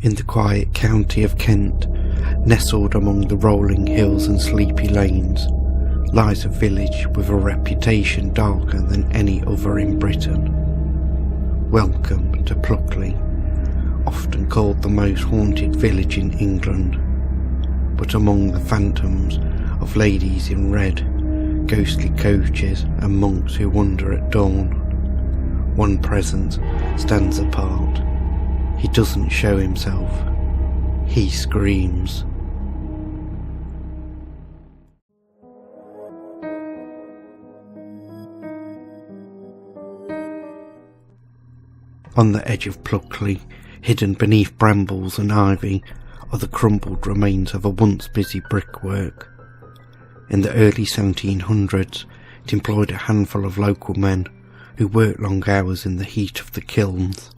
In the quiet county of Kent, nestled among the rolling hills and sleepy lanes, lies a village with a reputation darker than any other in Britain. Welcome to Pluckley, often called the most haunted village in England, but among the phantoms of ladies in red, ghostly coaches and monks who wander at dawn, one presence stands apart. He doesn't show himself, he screams. On the edge of Pluckley, hidden beneath brambles and ivy, are the crumbled remains of a once busy brickwork. In the early 1700s, it employed a handful of local men who worked long hours in the heat of the kilns,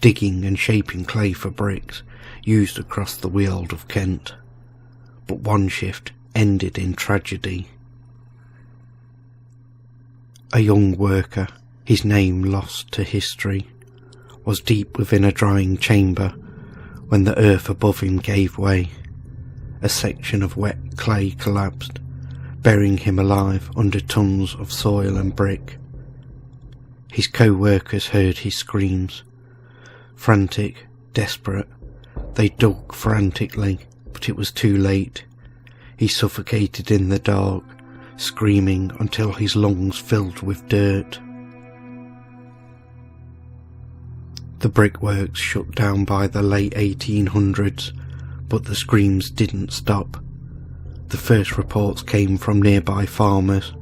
digging and shaping clay for bricks used across the weald of Kent. But one shift ended in tragedy. A young worker, his name lost to history, was deep within a drying chamber when the earth above him gave way. A section of wet clay collapsed, burying him alive under tons of soil and brick. His co-workers heard his screams. Frantic, desperate, they dug frantically, but it was too late. He suffocated in the dark, screaming until his lungs filled with dirt. The brickworks shut down by the late 1800s, but the screams didn't stop. The first reports came from nearby farmers.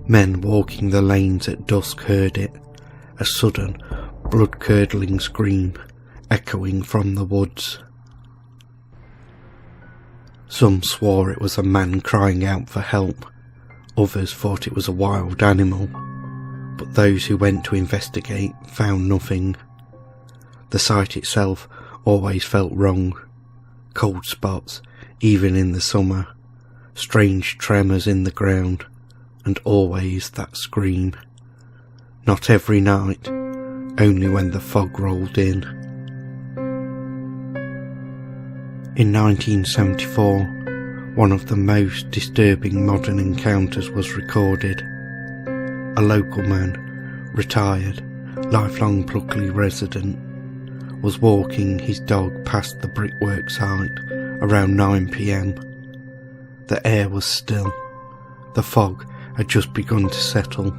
Men walking the lanes at dusk heard it, a sudden, blood-curdling scream echoing from the woods. Some swore it was a man crying out for help, others thought it was a wild animal, but those who went to investigate found nothing. The sight itself always felt wrong. Cold spots, even in the summer, strange tremors in the ground, and always that scream. Not every night, only when the fog rolled in. In 1974, one of the most disturbing modern encounters was recorded. A local man, retired, lifelong Pluckley resident, was walking his dog past the brickwork site around 9 p.m. The air was still. The fog had just begun to settle,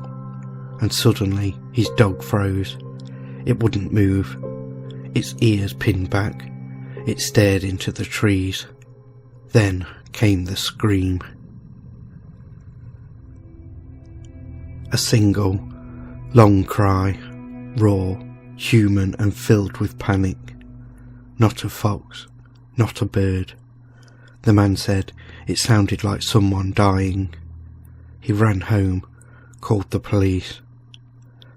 and suddenly his dog froze. It wouldn't move. Its ears pinned back. It stared into the trees. Then came the scream. A single, long cry, raw, human and filled with panic. Not a fox, not a bird. The man said it sounded like someone dying. He ran home, called the police.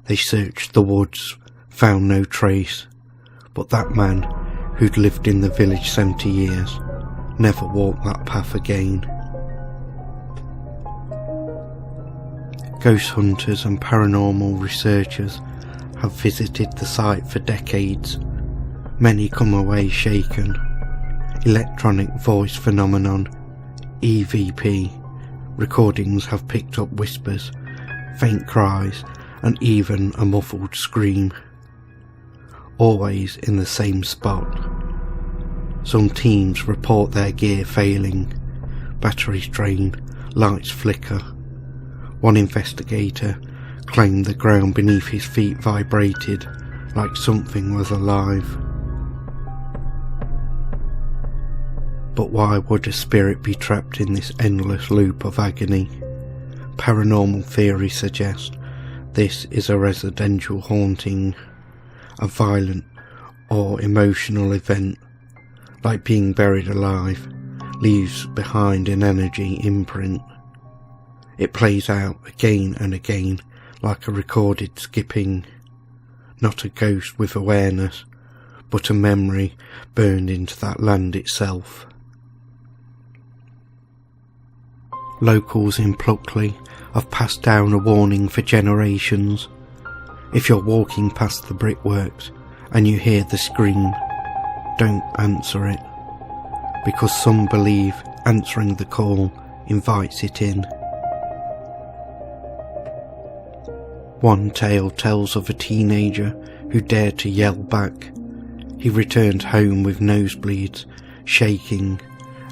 They searched the woods, found no trace, but that man, who'd lived in the village 70 years, never walked that path again. Ghost hunters and paranormal researchers have visited the site for decades. Many come away shaken. Electronic voice phenomenon, EVP, recordings have picked up whispers, faint cries, and even a muffled scream. Always in the same spot. Some teams report their gear failing, batteries drain, lights flicker. One investigator claimed the ground beneath his feet vibrated like something was alive. But why would a spirit be trapped in this endless loop of agony? Paranormal theories suggest this is a residential haunting, a violent or emotional event, like being buried alive, leaves behind an energy imprint. It plays out again and again like a recorded skipping, not a ghost with awareness, but a memory burned into that land itself. Locals in Pluckley have passed down a warning for generations. If you're walking past the brickworks and you hear the scream, don't answer it, because some believe answering the call invites it in. One tale tells of a teenager who dared to yell back. He returned home with nosebleeds, shaking,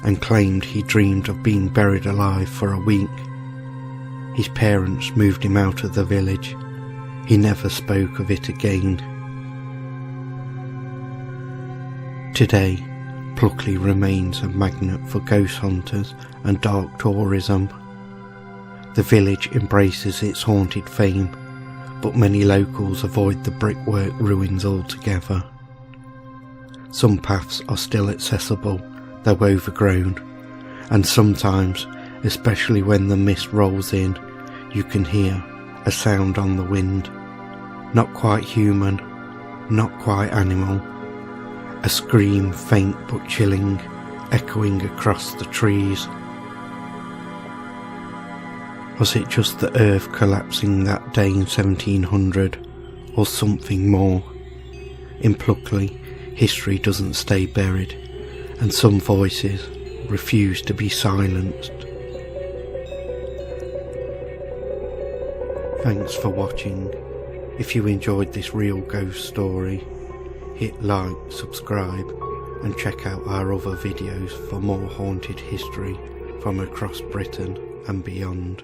and claimed he dreamed of being buried alive for a week. His parents moved him out of the village. He never spoke of it again. Today, Pluckley remains a magnet for ghost hunters and dark tourism. The village embraces its haunted fame, but many locals avoid the brickwork ruins altogether. Some paths are still accessible, though overgrown, and sometimes, especially when the mist rolls in, you can hear a sound on the wind. Not quite human, not quite animal. A scream, faint but chilling, echoing across the trees. Was it just the earth collapsing that day in 1700, or something more? In Pluckley, history doesn't stay buried, and some voices refuse to be silenced. Thanks for watching. If you enjoyed this real ghost story, hit like, subscribe, and check out our other videos for more haunted history from across Britain and beyond.